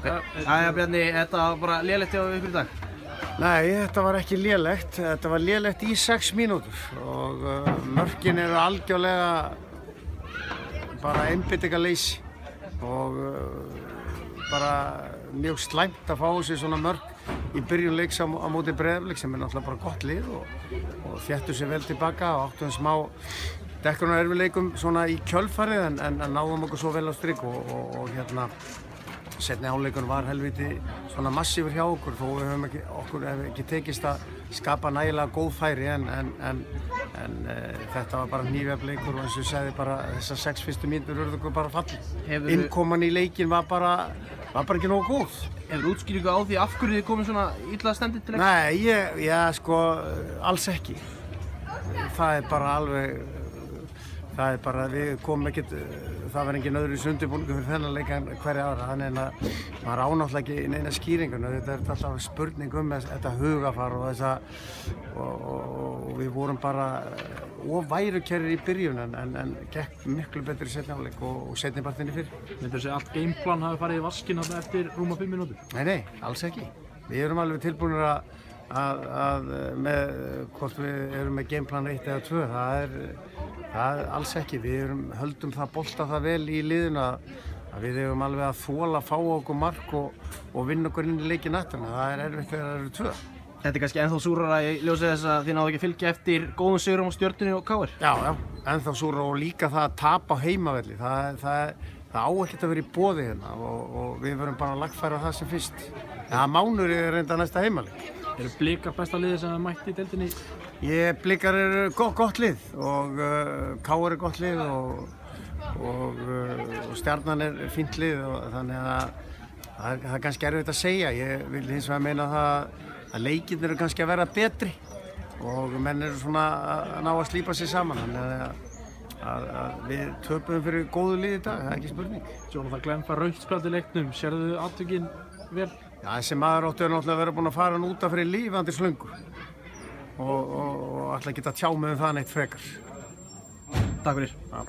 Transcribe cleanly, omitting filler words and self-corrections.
Jæja Bjarni, þetta var bara lélegt hjá ykkur í dag? Nei, þetta var ekki lélegt. Þetta var lélegt í 6 mínútur og mörkin eru algjörlega bara einbeitingarleysi og bara mjög slæmt að fá sér svona mörk í byrjun leiks á móti Breiðablik sem náttúrulega bara gott lið og þéttu sér vel tilbaka og áttu smá dekkrunarerfiðleikum svona í kjölfarið en náðum okkur svo vel á strik og hérna seinni hálfleikur var helviti svona massífur hjá okkur þó okkur hef ekki tekist að skapa nægilega góð færi en þetta var bara hnífjafleikur og eins og ég sagði bara þessar 6 fyrstu mínútur urðu okkur bara fallið. Innkoman í leikinn var bara ekki nógu góð. Hefur útskýringu á því af hverju þið komið svona illa stendur til leiks? Nei, sko alls ekki. Það er bara alveg við komum ekkert, það var engin öðru undirbúningur fyrir þennan leik en hverja aðra, þannig að maður á náttúrulega ekki neina skýringar. Þetta er alltaf spurning þetta hugafar og við vorum bara of værukærir í byrjun en gekk miklu betur í seinni hálfleik og seinni partinni fyrr. Myndirðu segja allt gameplan hafi farið í vaskinn eftir rúma 5 mínútur? Nei, alls ekki. Við erum alveg tilbúinir að með hvort við erum með gameplan 1 eða 2, það er alls ekki. Við höldum það bolta það vel í liðinu að við eigum alveg að þola að fá okkur mark og vinna okkur inn í leikinn eftir. Það er erfitt þegar það eru 2. Þetta er kannski ennþá súrara í ljósi þess að þið náðu ekki að fylgja eftir góðum sigrum á Stjörnunni og KR? Já, ennþá súrara og líka það að tapa á heimavelli. Það á ekkert að vera í boði hérna og við verðum bara að lagfæra það sem fyrst. Það mánuður er reynda næsta heimaleik. Eru Blikar besta liðið sem mætti í deildinni? Blikar eru gott lið og KR er gott lið og Stjarnan er fínt lið og þannig að það er kannski erfitt að segja. Ég vil hins vegar meina það að leikirnir eru kannski að vera betri og menn eru svona að ná að slípa sig saman. Þannig að við töpum fyrir góðu lið í dag, það er ekki spurning. Jonathan Glenn fær rautt spjald í leiknum, sérðu atvikin vel? Já, þessi maður átti náttúrulega að vera búinn að fara út af fyrir lífandi slöngu og ætla ekki að tjá mig það neitt frekar. Takk fyrir.